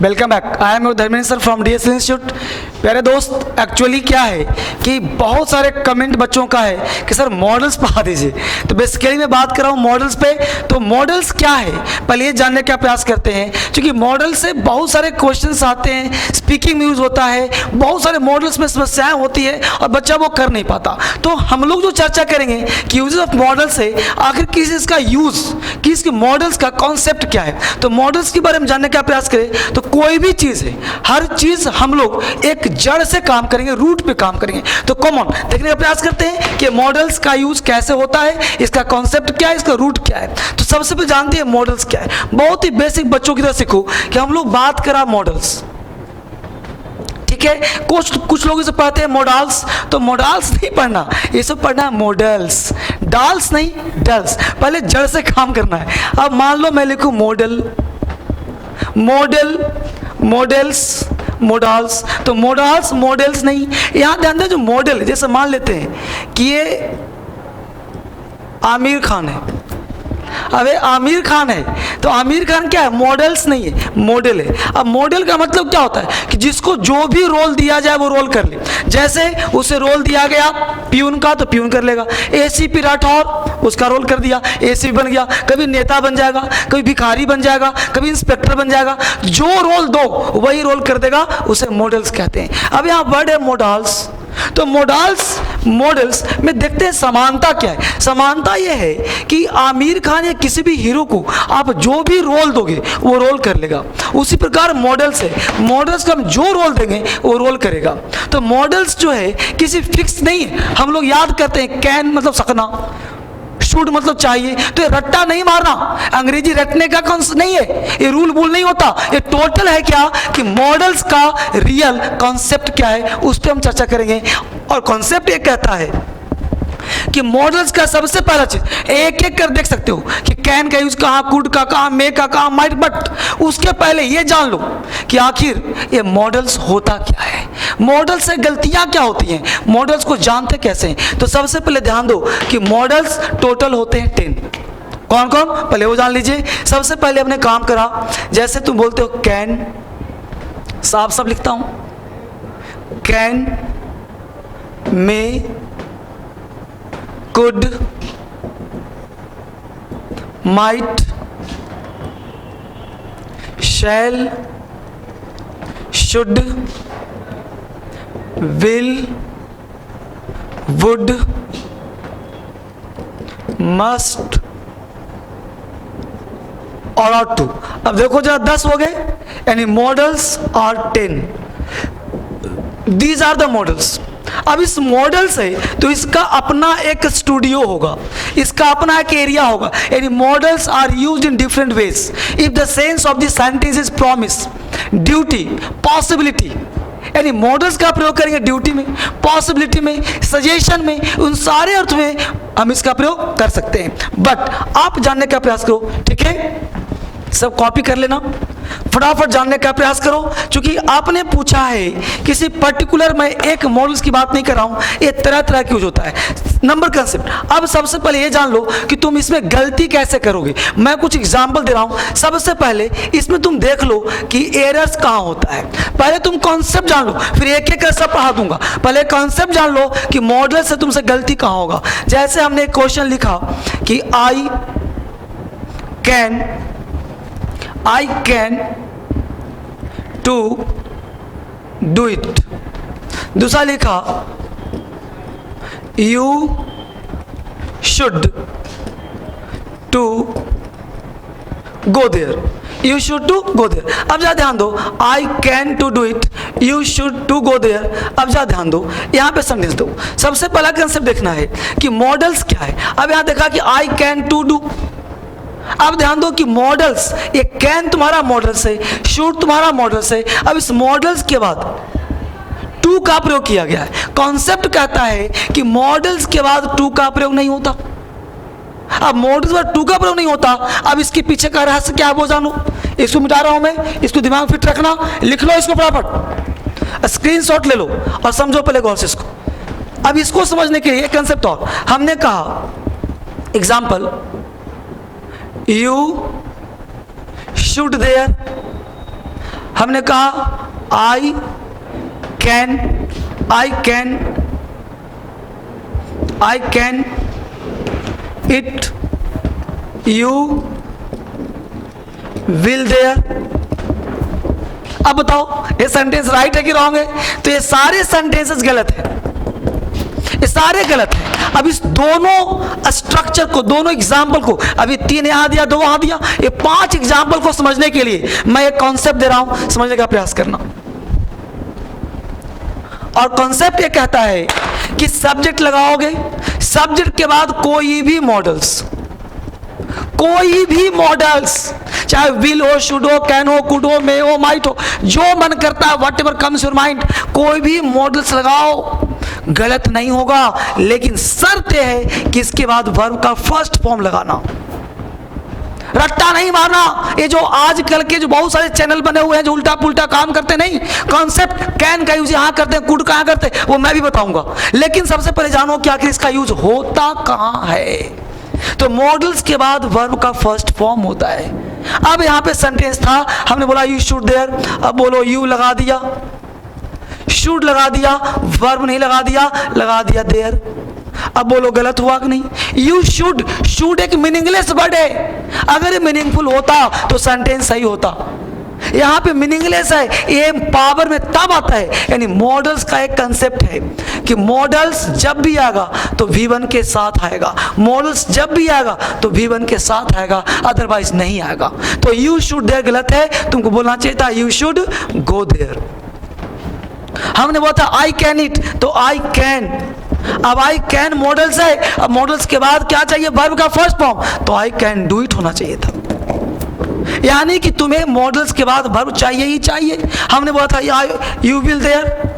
Welcome back. I am Dharmendra sir from DS institute. प्यारे दोस्त, actually क्या है कि बहुत सारे कमेंट बच्चों का है कि सर मॉडल्स पढ़ा दीजिए। तो बेसिकली मैं बात कर रहा हूँ मॉडल्स पे। तो मॉडल्स क्या है पहले ये जानने का प्रयास करते हैं, क्योंकि मॉडल से बहुत सारे क्वेश्चंस आते हैं, स्पीकिंग में यूज होता है, बहुत सारे मॉडल्स में समस्याएं होती है और बच्चा वो कर नहीं पाता। तो हम लोग जो चर्चा करेंगे कि यूज ऑफ मॉडल से आखिर किस चीज़ का यूज, किस मॉडल्स का कॉन्सेप्ट क्या है। तो मॉडल्स के बारे में जानने का प्रयास करें तो कोई भी चीज़ है, हर चीज़ हम लोग एक जड़ से काम करेंगे, रूट पे काम करेंगे। तो कॉमन देखने का प्रयास करते हैं कि मॉडल्स का यूज कैसे होता है, इसका कॉन्सेप्ट क्या है, इसका रूट क्या है। तो सबसे पहले जानते हैं मॉडल्स क्या है। बहुत ही बेसिक बच्चों की तरह सीखो कि हम लोग बात करा मॉडल्स, ठीक है। कुछ लोग इसे पढ़ते हैं मॉडल्स, तो मॉडल्स नहीं पढ़ना, ये सब पढ़ना है मॉडल्स, डाल्स नहीं डल्स। पहले जड़ से काम करना है। अब मान लो मैं लिखूं मॉडल, मॉडल, मॉडल्स, मॉडल्स, तो मॉडल्स मॉडल्स नहीं। यहां ध्यान दो, जो मॉडल है, जैसे मान लेते हैं कि ये आमिर खान है। अब ये आमिर खान है तो आमिर खान क्या है, मॉडल्स नहीं है, मॉडल है। अब मॉडल का मतलब क्या होता है कि जिसको जो भी रोल दिया जाए वो रोल कर ले। जैसे उसे रोल दिया गया प्यून का तो प्यून कर लेगा, एसीपी राठौर उसका रोल कर दिया, एसीपी बन गया। कभी नेता बन जाएगा, कभी भिखारी बन जाएगा, कभी इंस्पेक्टर बन जाएगा। जो रोल दो वही रोल कर देगा, उसे मॉडल्स कहते हैं। अब यहाँ वर्ड है मॉडल्स। तो मॉडल्स में देखते हैं समानता क्या है। समानता यह है कि आमिर खान या किसी भी हीरो को आप जो भी रोल दोगे वो रोल कर लेगा। उसी प्रकार मॉडल्स है, मॉडल्स को हम जो रोल देंगे वो रोल करेगा। तो मॉडल्स जो है किसी फिक्स नहीं है। हम लोग याद करते हैं कैन मतलब सकना, शूट मतलब चाहिए। तो ये रट्टा नहीं मारना, अंग्रेजी रटने का कॉन्सेप्ट नहीं है, ये रूल वूल नहीं होता। ये टोटल है क्या कि मॉडल्स का रियल कॉन्सेप्ट क्या है, उस पर हम चर्चा करेंगे। और कॉन्सेप्ट ये कहता है कि मॉडल्स का सबसे पहला चीज एक एक कर देख सकते हो कि कैन का यूज कहाँ, कुड का कहाँ, मे का कहाँ, माइट। बट उसके पहले ये जान लो कि आखिर ये मॉडल्स होता क्या है, मॉडल से गलतियां क्या होती हैं, मॉडल्स को जानते कैसे हैं। तो सबसे पहले ध्यान दो कि मॉडल्स टोटल होते हैं 10। कौन कौन, पहले वो जान लीजिए। सबसे पहले हमने काम करा, जैसे तुम बोलते हो कैन, साफ साफ लिखता हूं, can, may, could, might, shall, should, will, would, must और ऑट टू। अब देखो जरा 10 हो गए, यानी modals are 10। These are the modals. अब इस मॉडल से तो इसका अपना एक स्टूडियो होगा, इसका अपना एक एरिया होगा। यानी modals are used in different ways if the sense of the sentence is promise, duty, possibility. यानी मॉडल्स का प्रयोग करेंगे ड्यूटी में, पॉसिबिलिटी में, सजेशन में, उन सारे अर्थ में हम इसका प्रयोग कर सकते हैं। बट आप जानने का प्रयास करो, ठीक है, सब कॉपी कर लेना, फटाफट जानने का प्रयास करो। क्योंकि आपने पूछा है किसी पर्टिकुलर, मैं एक मॉडल्स की बात नहीं कर रहा हूं, ये तरह तरह की यूज होता है। नंबर कंसेप्ट, अब सबसे पहले ये जान लो कि तुम इसमें गलती कैसे करोगे। मैं कुछ एग्जांपल दे रहा हूं। सबसे पहले इसमें तुम देख लो कि एरर्स कहां होता है। पहले तुम कॉन्सेप्ट जान लो, फिर एक एक कर सब पढ़ा दूंगा। पहले कॉन्सेप्ट जान लो कि मॉडल से तुमसे गलती कहां होगा। जैसे हमने एक क्वेश्चन लिखा कि I can to do it. दूसरा लिखा you should to go there, you should to go there. अब जा ध्यान दो, I can to do it, you should to go there. अब जा ध्यान दो, यहां पे सेंटेंस दो। सबसे पहला कंसेप्ट देखना है कि मॉडल्स क्या है। अब यहां देखा कि आई कैन टू डू। अब ध्यान दो कि मॉडल्स, ये कैन तुम्हारा मॉडल्स है, शूड तुम्हारा मॉडल्स है। अब इस मॉडल्स के बाद टू का प्रयोग किया गया है। कॉन्सेप्ट कहता है कि मॉडल्स के बाद टू का प्रयोग नहीं होता। अब मॉडल्स पर टू का प्रयोग नहीं होता। अब इसके पीछे का रहस्य क्या है वो जानो। इसको मिटा रहा हूं मैं, इसको दिमाग फिट रखना, लिख लो इसको फटाफट, स्क्रीनशॉट ले लो और समझो पहले गौर से इसको। अब इसको समझने के लिए कंसेप्ट और हमने कहा, एग्जाम्पल, you should there, हमने कहा I can it, you will there. अब बताओ ये सेंटेंस राइट है कि रॉन्ग है? तो ये सारे सेंटेंसेस गलत है, ये सारे गलत है। अब इस दोनों स्ट्रक्चर को, दोनों एग्जाम्पल को, अभी 3 यहां दिया, 2 वहां दिया, ये 5 एग्जाम्पल को समझने के लिए मैं एक कॉन्सेप्ट दे रहा हूं, समझने का प्रयास करना। और कॉन्सेप्ट ये कहता है कि सब्जेक्ट लगाओगे, सब्जेक्ट के बाद कोई भी मॉडल्स, चाहे विल हो, शुड हो, कैन हो, कुड हो, मे हो, माइट हो, जो मन करता है, what ever comes your mind, कोई भी मॉडल्स लगाओ, गलत नहीं होगा। लेकिन शर्त यह है कि इसके बाद वर्ब का फर्स्ट फॉर्म लगाना, रट्टा नहीं मारना। ये जो आजकल के जो बहुत सारे चैनल बने हुए हैं जो उल्टा पुल्टा काम करते, नहीं, कॉन्सेप्ट कैन का यूज यहां करते हैं, कुड कहां करते हैं, वो मैं भी बताऊंगा। लेकिन सबसे पहले जानो कि आखिर इसका यूज होता कहां है। तो मॉडल्स के बाद वर्ब का फर्स्ट फॉर्म होता है। अब यहां पे सेंटेंस था, हमने बोला यू शुड देयर, अब बोलो यू लगा दिया, शुड लगा दिया, वर्ब नहीं लगा दिया देयर। अब बोलो गलत हुआ कि नहीं? यू शुड एक मीनिंगलेस वर्ड है, अगर ये मीनिंगफुल होता तो सेंटेंस सही होता। यहाँ पे मीनिंगलेस है, ये पावर में तब आता है, यानी मॉडल्स का एक कंसेप्ट है कि मॉडल्स जब भी आएगा तो V1 के साथ आएगा, मॉडल्स जब भी आएगा तो V1 के साथ आएगा, अदरवाइज नहीं आएगा। तो यू शुड देयर गलत है, तुमको बोलना चाहिए था यू शुड गो देयर। हमने बोला था आई कैन इट, तो आई कैन, अब आई कैन मॉडल्स है, अब मॉडल्स के बाद क्या चाहिए? वर्ब का फर्स्ट फॉर्म, तो आई कैन डू इट होना चाहिए था। यानी कि तुम्हें मॉडल्स के बाद वर्ब चाहिए ही चाहिए। हमने बोला था you will there,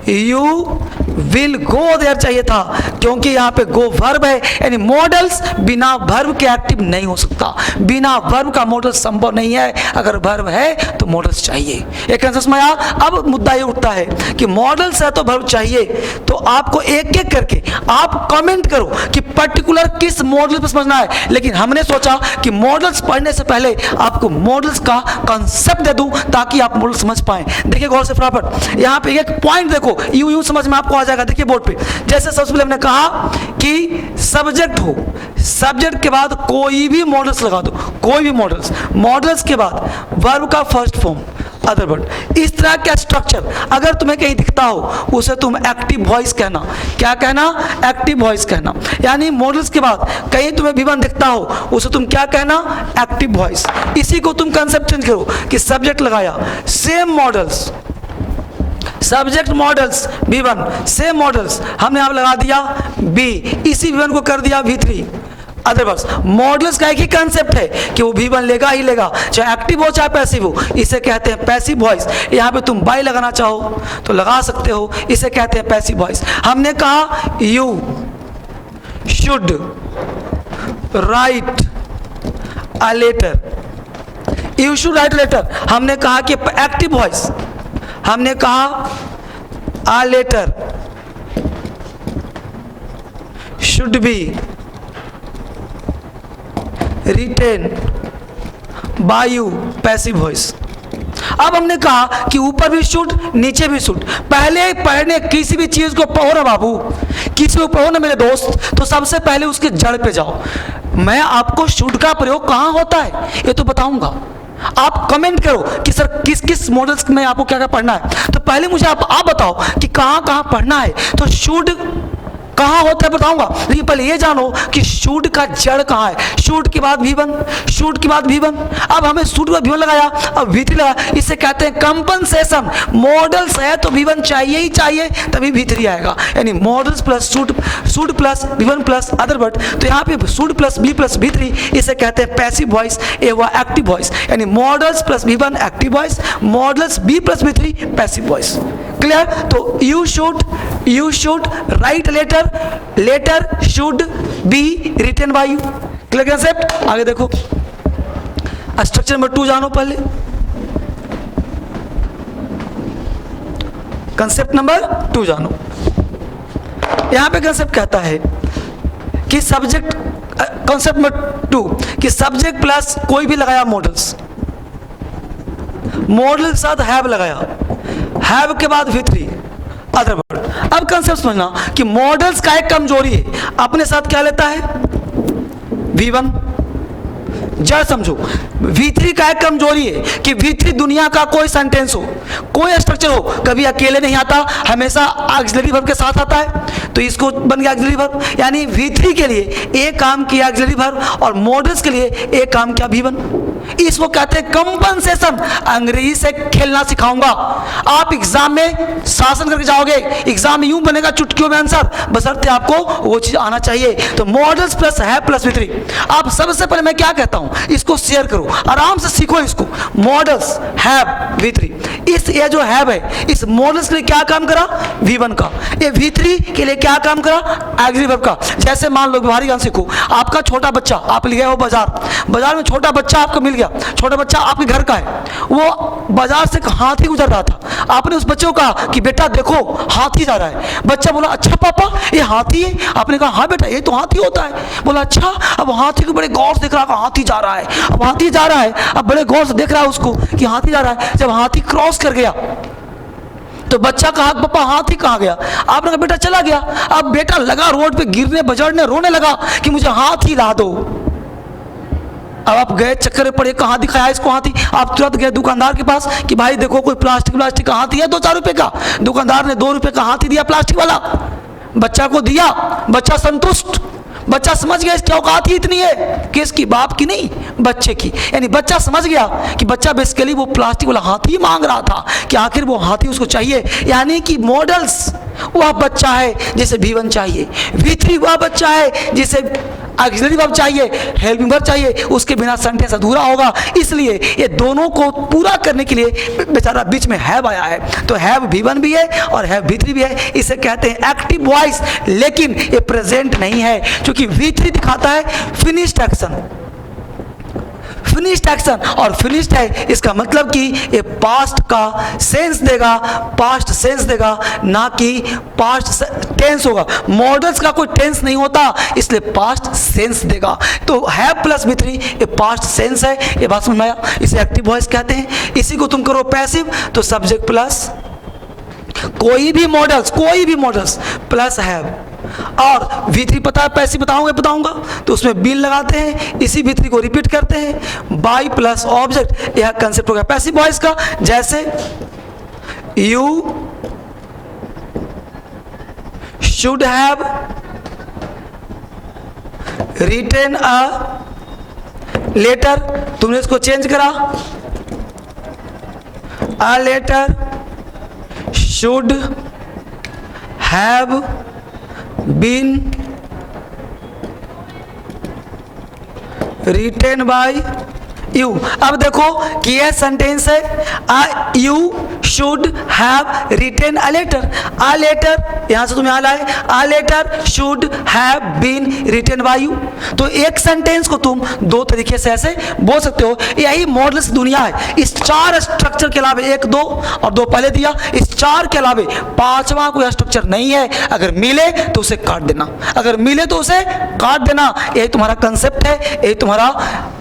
you will go there चाहिए था, क्योंकि यहाँ पे गो वर्ब है, यानी मॉडल्स बिना वर्ब के एक्टिव नहीं हो सकता, बिना वर्ब का मॉडल संभव नहीं है। अगर वर्ब है तो मॉडल्स चाहिए। एक समझ आया? अब मुद्दा ये उठता है कि मॉडल्स है तो वर्ब चाहिए, तो आपको एक एक करके आप कमेंट करो कि पर्टिकुलर किस मॉडल पर समझना है। लेकिन हमने सोचा कि मॉडल्स पढ़ने से पहले आपको मॉडल्स का कॉन्सेप्ट दे दूं ताकि आप मॉडल समझ पाए। देखिए गौर से फटाफट, यहाँ पे एक पॉइंट देखो, यूं समझ में आपको आ जाएगा। देखिए बोर्ड पे, जैसे सबसे पहले हमने कहा कि सब्जेक्ट हो, सब्जेक्ट के बाद कोई भी मॉडल्स लगा दो, कोई भी मॉडल्स के बाद वर्ब का फर्स्ट फॉर्म, अदर वर्ड। इस तरह का स्ट्रक्चर अगर तुम्हें कहीं दिखता हो उसे तुम एक्टिव वॉइस कहना। क्या कहना? एक्टिव वॉइस कहना। यानी मॉडल्स के बाद कहीं तुम्हें V1 दिखता हो उसे तुम क्या कहना? Active voice. इसी को तुम कंसेप्ट चेंज करो कि सब्जेक्ट लगाया, same models, subject models V1, same models, हमने यहाँ लगा दिया B, इसी V1 को कर दिया V3। अदरवाइज मॉडल्स का एक ही कंसेप्ट है कि वो V1 लेगा ही लेगा, चाहे एक्टिव हो चाहे पैसिव हो। इसे कहते हैं पैसिव वॉइस। यहाँ पे तुम बाय लगाना चाहो तो लगा सकते हो, इसे कहते हैं पैसिव वॉइस। हमने कहा you should write a letter, you should write letter. हमने कहा कि एक्टिव वॉइस, हमने कहा a letter should be written by you, passive voice। अब हमने कहा कि ऊपर भी शुड, नीचे भी शुड। पहले पढ़ने किसी भी चीज को पढ़ो ना बाबू, किसी को पढ़ो ना मेरे दोस्त, तो सबसे पहले उसके जड़ पे जाओ। मैं आपको शुड का प्रयोग कहाँ होता है ये तो बताऊंगा। आप कमेंट करो कि सर किस किस मॉडल्स में आपको क्या क्या पढ़ना है। तो पहले मुझे आप बताओ कि कहाँ कहाँ पढ़ना है। तो शुड कहाँ होता है बताऊंगा, लेकिन पहले ये जानो कि शुड का जड़ कहाँ है। शुड के बाद V1, शुड के बाद V1। अब हमें शुड के बाद V1 लगाया, अब V3 लगाया। इसे कहते हैं कंपनसेशन। मॉडल्स है तो V1 चाहिए ही चाहिए, तभी V3 आएगा। यानी modals plus should plus V1 plus other word. तो यहाँ पे should plus B plus V3, इसे कहते हैं पैसिव वॉइस, ये हुआ एक्टिव वॉइस। यानी modals plus V1 active voice, modals B plus V3 passive voice. Clear? तो you should write letter, letter should be written by you. Clear concept? आगे देखो, structure number 2 जानो पहले। कंसेप्ट नंबर 2 जानो। यहां पे कंसेप्ट कहता है कि सब्जेक्ट, कंसेप्ट नंबर 2 कि सब्जेक्ट प्लस कोई भी लगाया मॉडल्स, मॉडल के साथ हैव लगाया, हैव के बाद V3 अदर वर्ड। अब कंसेप्ट समझना कि मॉडल्स का एक कमजोरी है, अपने साथ क्या लेता है V1। जरा समझो, V3 का एक कमजोरी है कि V3 दुनिया का कोई सेंटेंस हो, कोई स्ट्रक्चर हो, कभी अकेले नहीं आता, हमेशा ऑक्सिलरी वर्ब के साथ आता है, तो इसको बन गया ऑक्सिलरी वर्ब। यानी V3 के लिए एक काम किया ऑक्सिलरी वर्ब और मॉडल्स के लिए एक काम किया V1। इसको कहते हैं कंपनसेशन। अंग्रेजी से खेलना सिखाऊंगा, आप एग्जाम में शासन करके जाओगे, एग्जाम में यूं बनेगा चुटकियों में आंसर, बशर्ते आपको वो चीज आना चाहिए। तो मॉडल्स प्लस है प्लस V3। आप सबसे पहले मैं क्या कहता हूं, इसको शेयर करो, आराम से सीखो इसको। मॉडल्स हैव V3, इस ये जो हैव है इस मॉडल्स के लिए क्या काम करा V1 का, ये V3 के लिए क्या काम करा ऑक्सिलरी वर्ब का। जैसे मान लो बाहरी गान सीखो, आपका छोटा बच्चा, आप ले गए हो बाजार में छोटा बच्चा आपको मिल गया, छोटा बच्चा आपके घर का है, वो बाजार से हाथी गुजर रहा था, आपने उस बच्चे को कहा कि बेटा देखो हाथी जा रहा है। बच्चा बोला अच्छा पापा ये हाथी है? आपने कहा हाँ बेटा ये तो हाथी होता है। बोला अच्छा, अब हाथी को बड़े गौर से देख रहा, हाथी जा रहा है, अब हाथी जा रहा है, अब बड़े गौर से देख रहा है उसको कि हाथी जा रहा है। जब हाथी क्रॉस कर गया तो बच्चा कहा पापा हाथी कहाँ गया? आपने कहा बेटा चला गया। अब बेटा लगा रोड पे गिरने बजड़ने रोने लगा कि मुझे हाथी ला दो। अब आप गए चक्कर में पड़े, कहाँ दिखाया इसको हाथी? आप तुरंत गए दुकानदार के पास कि भाई देखो कोई प्लास्टिक का हाथी है 2-4 रुपए का। दुकानदार ने 2 रुपए का हाथी दिया प्लास्टिक वाला, बच्चा को दिया, बच्चा संतुष्ट, बच्चा समझ गया इसकी औकात ही इतनी है, किसकी? बाप की नहीं, बच्चे की। यानी बच्चा समझ गया कि बच्चा बेसिकली वो प्लास्टिक वाला हाथी मांग रहा था कि आखिर वो हाथी उसको चाहिए। यानी कि मॉडल्स वह बच्चा है जिसे V1 चाहिए, V3 वह बच्चा है जिसे ऑक्सिलरी वर्ब चाहिए, हेल्पिंग वर्ब चाहिए, उसके बिना सेंटेंस अधूरा होगा। इसलिए ये दोनों को पूरा करने के लिए बेचारा बीच में हैव आया है। तो हैव V1 भी है और हैव V3 भी है। इसे कहते हैं एक्टिव वॉइस, लेकिन ये प्रेजेंट नहीं है क्योंकि V3 दिखाता है फिनिश्ड एक्शन, फिनिश्ड एक्शन, और फिनिश्ड है इसका मतलब कि ये पास्ट का सेंस देगा, पास्ट सेंस देगा, ना कि पास्ट टेंस होगा। मॉडल्स का कोई टेंस नहीं होता, इसलिए पास्ट सेंस देगा। तो हैव प्लस V3 ये पास्ट सेंस है। ये बात समझ में आया? इसे एक्टिव वॉइस कहते हैं। इसी को तुम करो पैसिव, तो सब्जेक्ट प्लस कोई भी मॉडल्स प्लस हैव, और V3 पता है पैसिव बताऊंगा तो उसमें बीन लगाते हैं, इसी V3 को रिपीट करते हैं। बाय प्लस ऑब्जेक्ट, यह कंसेप्ट हो गया पैसिव वॉइस का। जैसे you should have written a letter, तुमने इसको चेंज करा, a letter should have been written by you। अब देखो कि यह सेंटेंस है you should have written a letter. A letter यहां से तुम यहां लाए, a letter should have been written by you. तो एक सेंटेंस को तुम 2 तरीके से ऐसे बोल सकते हो। यही मॉडल्स दुनिया है। इस 4 स्ट्रक्चर के अलावा 1, 2 और 2 पहले दिया, इस 4 के अलावा 5वां कोई स्ट्रक्चर नहीं है। अगर मिले तो उसे काट देना, अगर मिले तो उसे काट देना। यही तुम्हारा कंसेप्ट है, यही तुम्हारा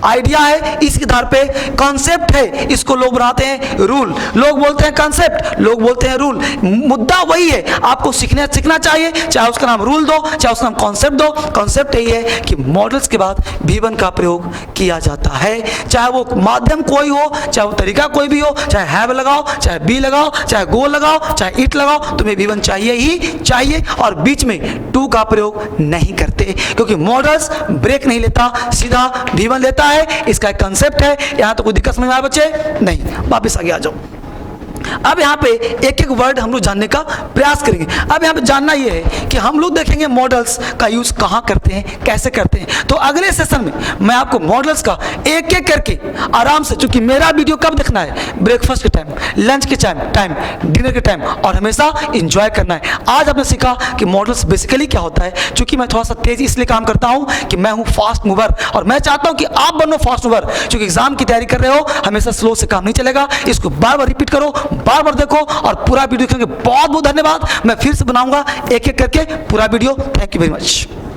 आइडिया है। इसके आधार पे कॉन्सेप्ट है, इसको लोग बनाते हैं रूल, लोग बोलते हैं कॉन्सेप्ट, लोग बोलते हैं रूल। मुद्दा वही है, आपको सीखना चाहिए, चाहे उसका नाम रूल दो चाहे उसका नाम कॉन्सेप्ट दो। कॉन्सेप्ट यही है कि मॉडल्स के बाद V1 का प्रयोग किया जाता है, चाहे वो माध्यम कोई हो, चाहे वो तरीका कोई भी हो, चाहे हैव लगाओ, चाहे बी लगाओ, चाहे गो लगाओ, चाहे इट लगाओ, तुम्हें V1 चाहिए ही चाहिए। और बीच में टू का प्रयोग नहीं करते क्योंकि मॉडल्स ब्रेक नहीं लेता, सीधा V1 लेता है। इसका एक कंसेप्ट है। यहां तो कोई दिक्कत समझ में आया बच्चे? नहीं, वापस आगे आ जाओ। अब यहाँ पे एक एक वर्ड हम लोग जानने का प्रयास करेंगे। अब यहाँ पे जानना ये है कि हम लोग देखेंगे मॉडल्स का यूज कहाँ करते हैं, कैसे करते हैं। तो अगले सेशन में मैं आपको मॉडल्स का एक एक करके आराम से, चूंकि मेरा वीडियो कब देखना है, ब्रेकफास्ट के टाइम, लंच के टाइम, डिनर के टाइम, और हमेशा इंजॉय करना है। आज आपने सीखा कि मॉडल्स बेसिकली क्या होता है। चूंकि मैं थोड़ा सा तेज इसलिए काम करता हूँ कि मैं हूँ फास्ट मूवर, और मैं चाहता हूँ कि आप बनो फास्ट मूवर। चूंकि एग्जाम की तैयारी कर रहे हो, हमेशा स्लो से काम नहीं चलेगा। इसको बार बार रिपीट करो, बार बार देखो, और पूरा वीडियो देखने के बहुत बहुत धन्यवाद। मैं फिर से बनाऊंगा एक एक करके पूरा video. Thank you very much.